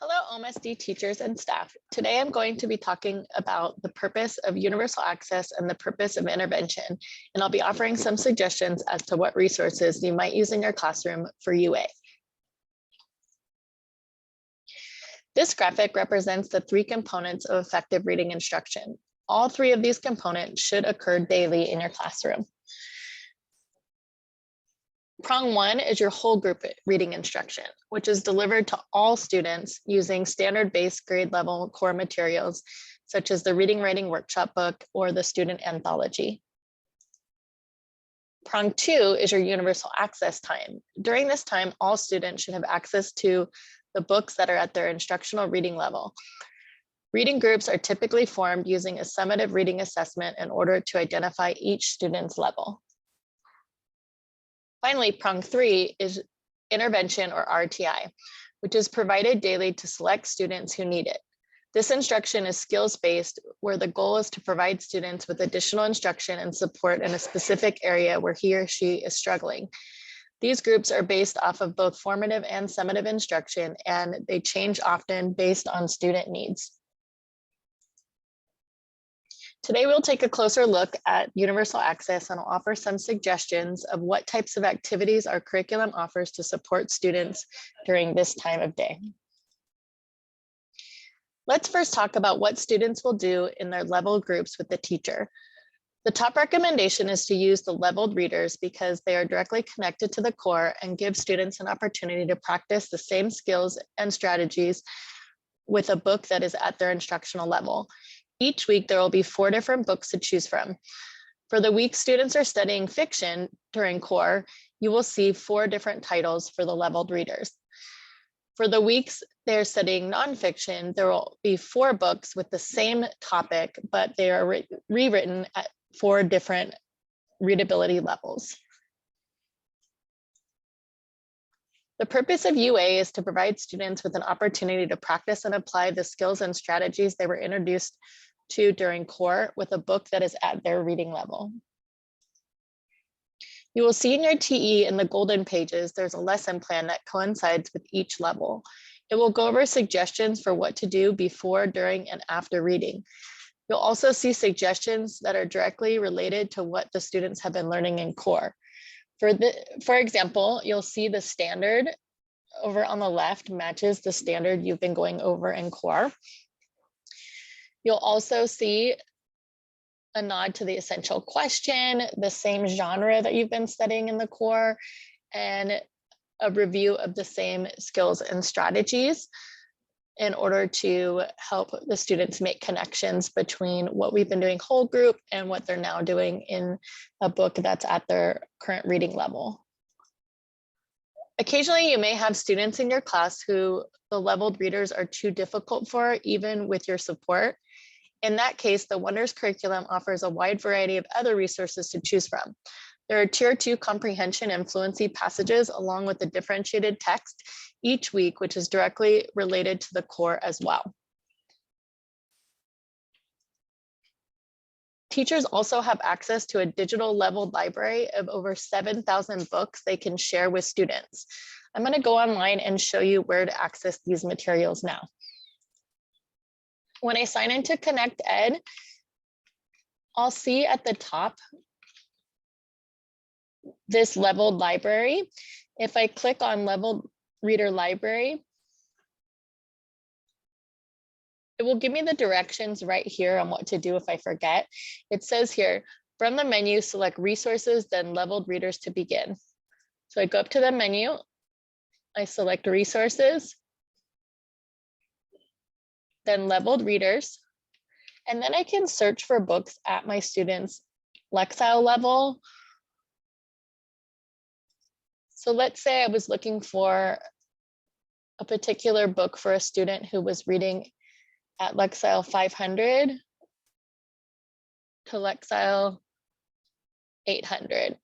Hello, OMSD teachers and staff. Today I'm going to be talking about the purpose of universal access and the purpose of intervention, and I'll be offering some suggestions as to what resources you might use in your classroom for UA. This graphic represents the three components of effective reading instruction. All three of these components should occur daily in your classroom. Prong one is your whole group reading instruction, which is delivered to all students using standard-based grade level core materials, such as the Reading Writing Workshop book or the student anthology. Prong two is your universal access time. During this time, all students should have access to the books that are at their instructional reading level. Reading groups are typically formed using a summative reading assessment in order to identify each student's level. Finally, prong three is intervention or RTI, which is provided daily to select students who need it. This instruction is skills-based, where the goal is to provide students with additional instruction and support in a specific area where he or she is struggling. These groups are based off of both formative and summative instruction, and they change often based on student needs. Today, we'll take a closer look at universal access and I'll offer some suggestions of what types of activities our curriculum offers to support students during this time of day. Let's first talk about what students will do in their level groups with the teacher. The top recommendation is to use the leveled readers because they are directly connected to the core and give students an opportunity to practice the same skills and strategies with a book that is at their instructional level. Each week, there will be 4 different books to choose from. For the week students are studying fiction during core, you will see 4 different titles for the leveled readers. For the weeks they're studying nonfiction, there will be 4 books with the same topic, but they are rewritten at 4 different readability levels. The purpose of UA is to provide students with an opportunity to practice and apply the skills and strategies they were introduced to during core with a book that is at their reading level. You will see in your TE in the golden pages, there's a lesson plan that coincides with each level. It will go over suggestions for what to do before, during, and after reading. You'll also see suggestions that are directly related to what the students have been learning in core. For example, you'll see the standard over on the left matches the standard you've been going over in core. You'll also see a nod to the essential question, the same genre that you've been studying in the core, and a review of the same skills and strategies in order to help the students make connections between what we've been doing whole group and what they're now doing in a book that's at their current reading level. Occasionally, you may have students in your class who the leveled readers are too difficult for, even with your support. In that case, the Wonders curriculum offers a wide variety of other resources to choose from. There are Tier 2 comprehension and fluency passages along with the differentiated text each week, which is directly related to the core as well. Teachers also have access to a digital leveled library of over 7,000 books they can share with students. I'm going to go online and show you where to access these materials now. When I sign into Connect Ed, I'll see at the top this leveled library. If I click on leveled reader library, it will give me the directions right here on what to do if I forget. It says here, from the menu, select resources, then leveled readers to begin. So I go up to the menu, I select resources, then leveled readers, and then I can search for books at my students' Lexile level. So let's say I was looking for a particular book for a student who was reading at Lexile 500 to Lexile 800.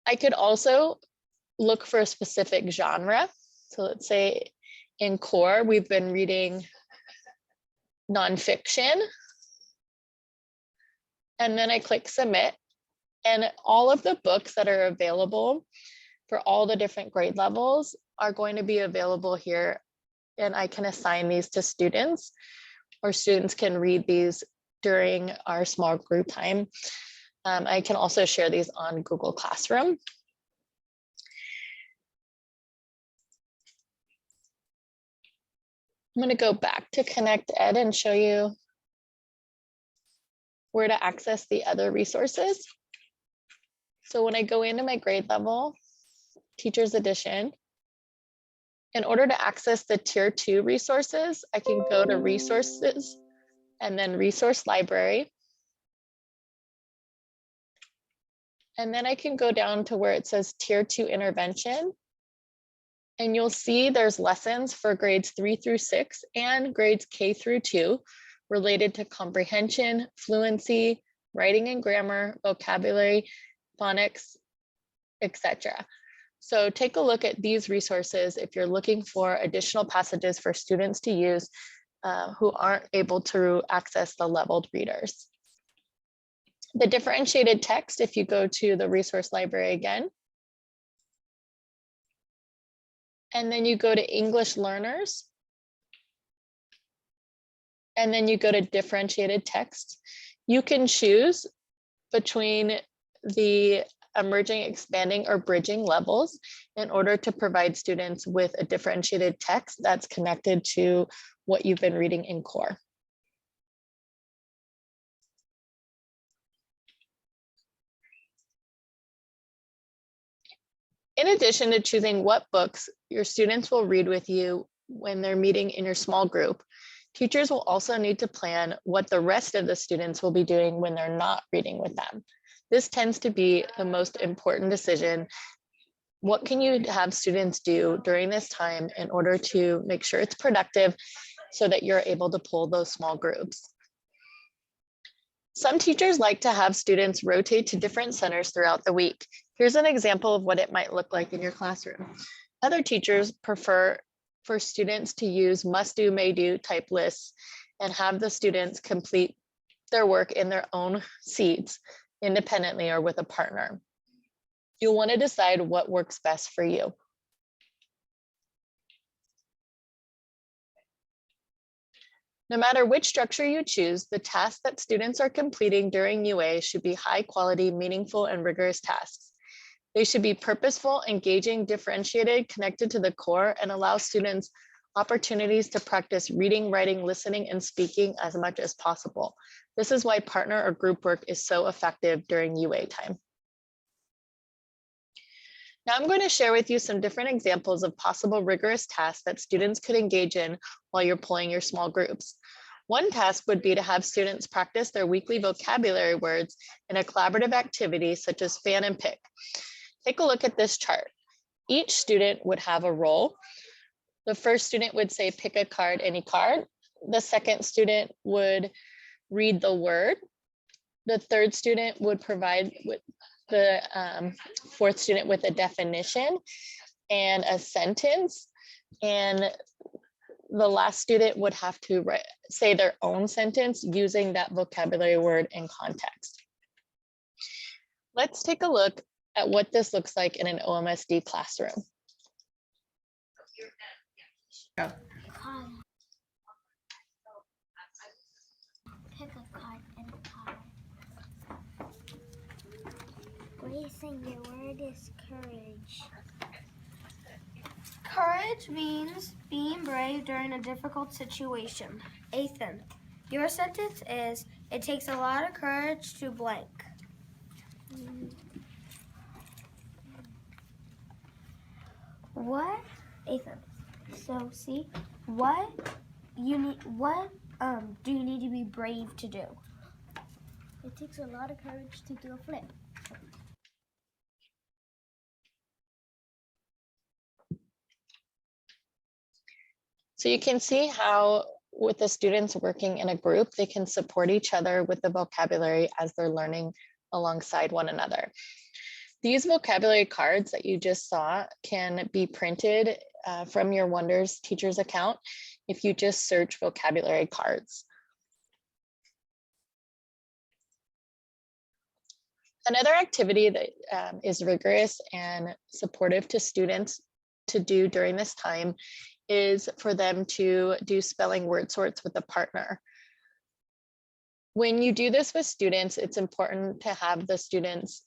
I could also look for a specific genre. So let's say in core, we've been reading nonfiction. And then I click submit. And all of the books that are available for all the different grade levels are going to be available here and I can assign these to students, or students can read these during our small group time. I can also share these on Google Classroom. I'm going to go back to Connect Ed and show you where to access the other resources. So when I go into my grade level, Teachers Edition, in order to access the Tier 2 resources, I can go to Resources and then Resource Library. And then I can go down to where it says Tier 2 Intervention. And you'll see there's lessons for grades 3 through 6 and grades K through 2 related to comprehension, fluency, writing and grammar, vocabulary, phonics, etc. So take a look at these resources if you're looking for additional passages for students to use who aren't able to access the leveled readers. The differentiated text, if you go to the resource library again, and then you go to English learners, and then you go to differentiated text, you can choose between the emerging, expanding, or bridging levels in order to provide students with a differentiated text that's connected to what you've been reading in core. In addition to choosing what books your students will read with you when they're meeting in your small group, teachers will also need to plan what the rest of the students will be doing when they're not reading with them. This tends to be the most important decision. What can you have students do during this time in order to make sure it's productive so that you're able to pull those small groups? Some teachers like to have students rotate to different centers throughout the week. Here's an example of what it might look like in your classroom. Other teachers prefer for students to use must-do, may-do type lists and have the students complete their work in their own seats independently or with a partner. You'll want to decide what works best for you. No matter which structure you choose, the tasks that students are completing during UA should be high quality, meaningful, and rigorous tasks. They should be purposeful, engaging, differentiated, connected to the core, and allow students opportunities to practice reading, writing, listening, and speaking as much as possible. This is why partner or group work is so effective during UA time. Now I'm going to share with you some different examples of possible rigorous tasks that students could engage in while you're pulling your small groups. One task would be to have students practice their weekly vocabulary words in a collaborative activity such as fan and pick. Take a look at this chart. Each student would have a role. The first student would say, pick a card, any card. The second student would read the word. The third student would provide with the fourth student with a definition and a sentence. And the last student would have to say their own sentence using that vocabulary word in context. Let's take a look at what this looks like in an OMSD classroom. Go. Pick a card and a card. Grayson, your word is courage. Courage means being brave during a difficult situation. Ethan, your sentence is, it takes a lot of courage to blank. What, Ethan? So see, what do you need to be brave to do? It takes a lot of courage to do a flip. So you can see how with the students working in a group, they can support each other with the vocabulary as they're learning alongside one another. These vocabulary cards that you just saw can be printed from your Wonders Teachers account if you just search vocabulary cards. Another activity that is rigorous and supportive to students to do during this time is for them to do spelling word sorts with a partner. When you do this with students, it's important to have the students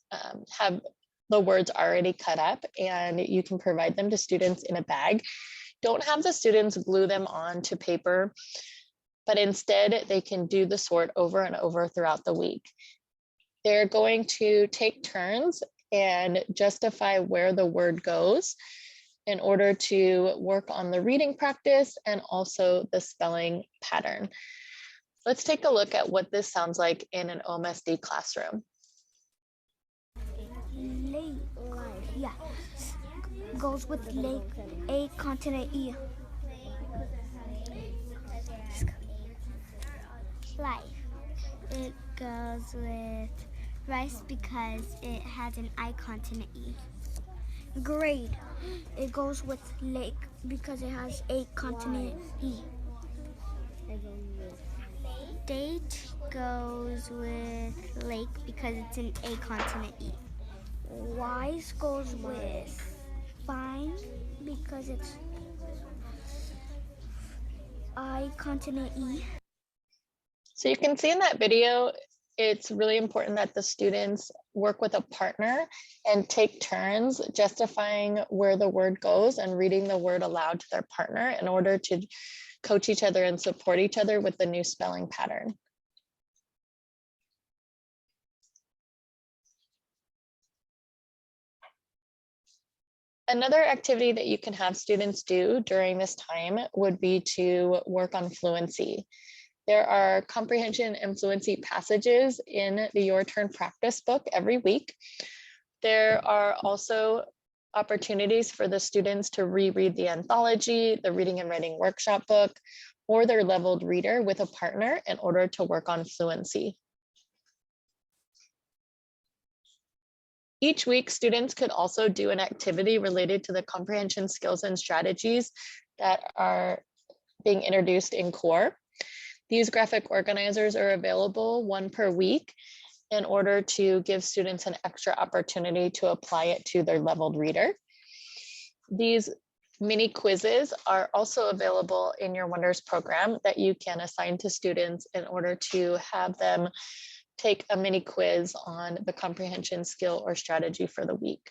have the words already cut up, and you can provide them to students in a bag. Don't have the students glue them onto paper, but instead they can do the sort over and over throughout the week. They're going to take turns and justify where the word goes in order to work on the reading practice and also the spelling pattern. Let's take a look at what this sounds like in an OMSD classroom. Lake, yeah, goes with lake, A continent E. Life, it goes with rice because it has an I consonant E. Grade, it goes with lake because it has A consonant E. Date goes with lake because it's an A consonant E. Wise goes with fine because it's I consonant E. So you can see in that video, it's really important that the students work with a partner and take turns justifying where the word goes and reading the word aloud to their partner in order to coach each other and support each other with the new spelling pattern. Another activity that you can have students do during this time would be to work on fluency. There are comprehension and fluency passages in the Your Turn practice book every week. There are also opportunities for the students to reread the anthology, the reading and writing workshop book, or their leveled reader with a partner in order to work on fluency. Each week, students could also do an activity related to the comprehension skills and strategies that are being introduced in core. These graphic organizers are available one per week in order to give students an extra opportunity to apply it to their leveled reader. These mini quizzes are also available in your Wonders program that you can assign to students in order to have them take a mini quiz on the comprehension skill or strategy for the week.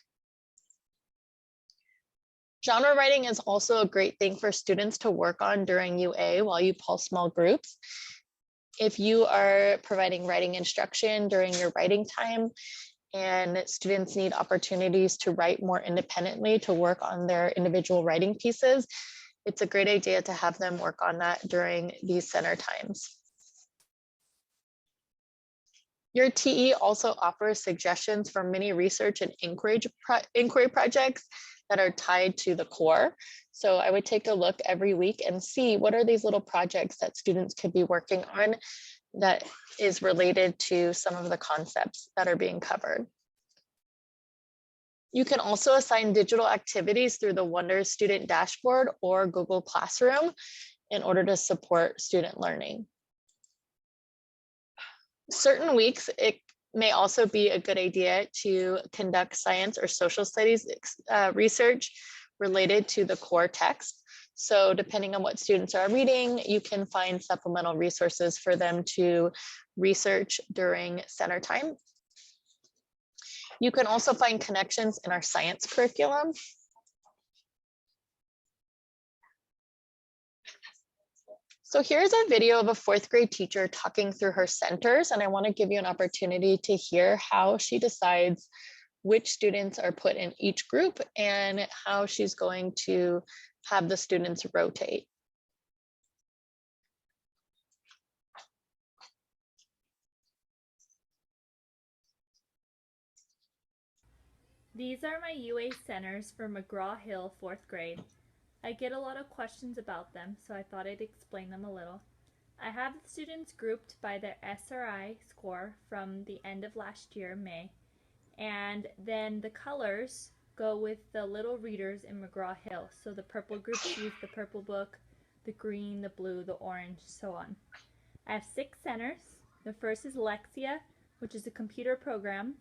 Genre writing is also a great thing for students to work on during UA while you pulse small groups. If you are providing writing instruction during your writing time and students need opportunities to write more independently to work on their individual writing pieces, it's a great idea to have them work on that during these center times. Your TE also offers suggestions for mini research and inquiry projects that are tied to the core. So I would take a look every week and see what are these little projects that students could be working on that is related to some of the concepts that are being covered. You can also assign digital activities through the Wonders student dashboard or Google Classroom in order to support student learning. Certain weeks, it may also be a good idea to conduct science or social studies research related to the core text. So depending on what students are reading, you can find supplemental resources for them to research during center time. You can also find connections in our science curriculum. So here's a video of a fourth grade teacher talking through her centers, and I want to give you an opportunity to hear how she decides which students are put in each group and how she's going to have the students rotate. These are my UA centers for McGraw-Hill 4th grade. I get a lot of questions about them, so I thought I'd explain them a little. I have the students grouped by their SRI score from the end of last year, May, and then the colors go with the little readers in McGraw-Hill. So the purple groups use the purple book, the green, the blue, the orange, so on. I have 6 centers. The first is Lexia, which is a computer program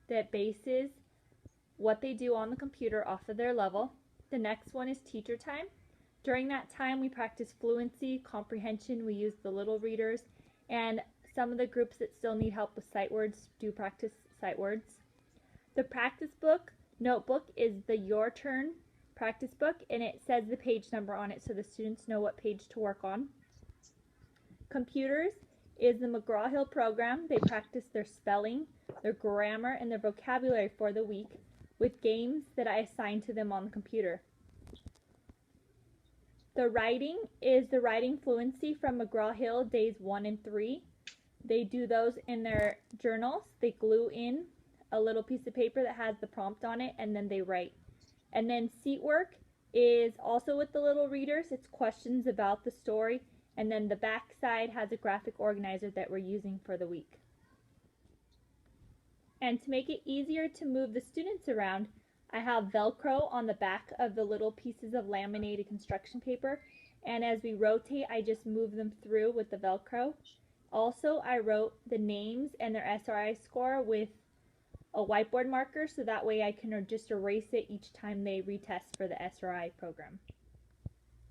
that bases what they do on the computer off of their level. The next one is Teacher Time. During that time, we practice fluency, comprehension, we use the little readers, and some of the groups that still need help with sight words do practice sight words. The practice book notebook is the Your Turn practice book, and it says the page number on it so the students know what page to work on. Computers is the McGraw-Hill program. They practice their spelling, their grammar, and their vocabulary for the week with games that I assign to them on the computer. The writing is the writing fluency from McGraw-Hill days 1 and 3. They do those in their journals. They glue in a little piece of paper that has the prompt on it, and then they write. And then seat work is also with the little readers. It's questions about the story, and then the back side has a graphic organizer that we're using for the week. And to make it easier to move the students around, I have Velcro on the back of the little pieces of laminated construction paper, and as we rotate, I just move them through with the Velcro. Also, I wrote the names and their SRI score with a whiteboard marker, so that way I can just erase it each time they retest for the SRI program.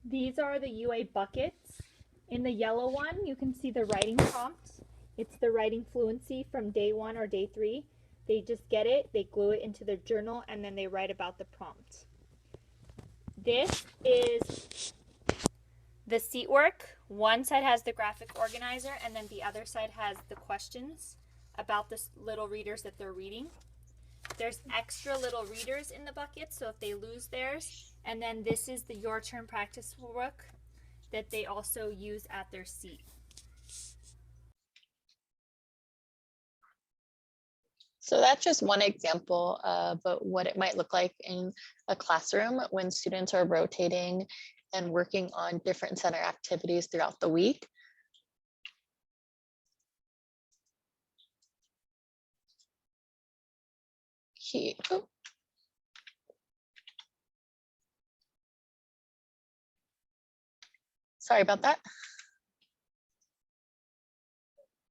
These are the UA buckets. In the yellow one, you can see the writing prompt. It's the writing fluency from day 1 or day 3. They just get it, they glue it into their journal, and then they write about the prompt. This is the seat work. One side has the graphic organizer, and then the other side has the questions about the little readers that they're reading. There's extra little readers in the bucket, so if they lose theirs, and then this is the Your Turn practice book that they also use at their seat. So that's just one example of what it might look like in a classroom when students are rotating and working on different center activities throughout the week. Sorry about that.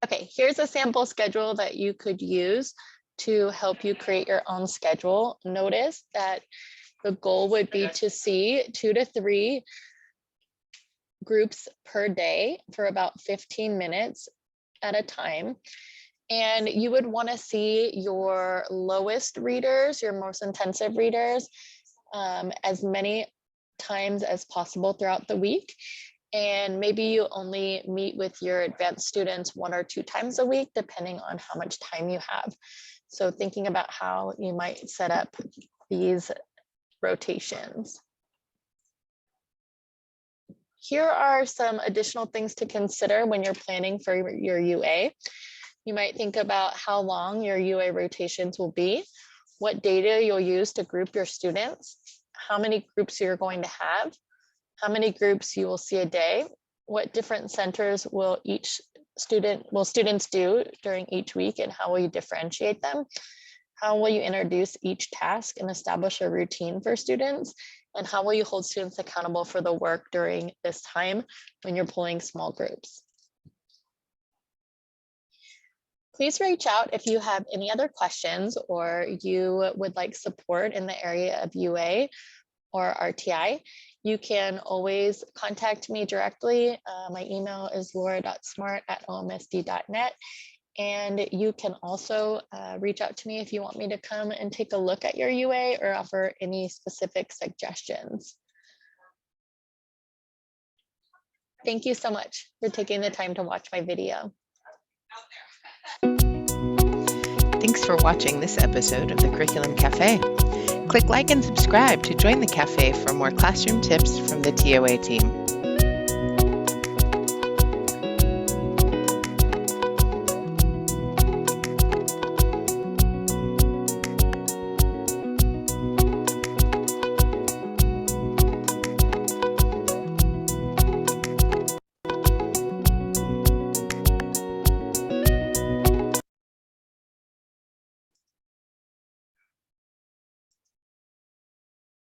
Okay, here's a sample schedule that you could use to help you create your own schedule. Notice that the goal would be to see 2 to 3 groups per day for about 15 minutes at a time. And you would want to see your lowest readers, your most intensive readers, as many times as possible throughout the week. And maybe you only meet with your advanced students 1 or 2 times a week, depending on how much time you have. So thinking about how you might set up these rotations. Here are some additional things to consider when you're planning for your UA. You might think about how long your UA rotations will be, what data you'll use to group your students, how many groups you're going to have, how many groups you will see a day, what different centers will students do during each week, and how will you differentiate them? How will you introduce each task and establish a routine for students? And how will you hold students accountable for the work during this time when you're pulling small groups? Please reach out if you have any other questions or you would like support in the area of UA or RTI. You can always contact me directly. My email is laura.smart@omsd.net. And you can also reach out to me if you want me to come and take a look at your UA or offer any specific suggestions. Thank you so much for taking the time to watch my video. Thanks for watching this episode of the Curriculum Cafe. Click like and subscribe to join the cafe for more classroom tips from the TOA team.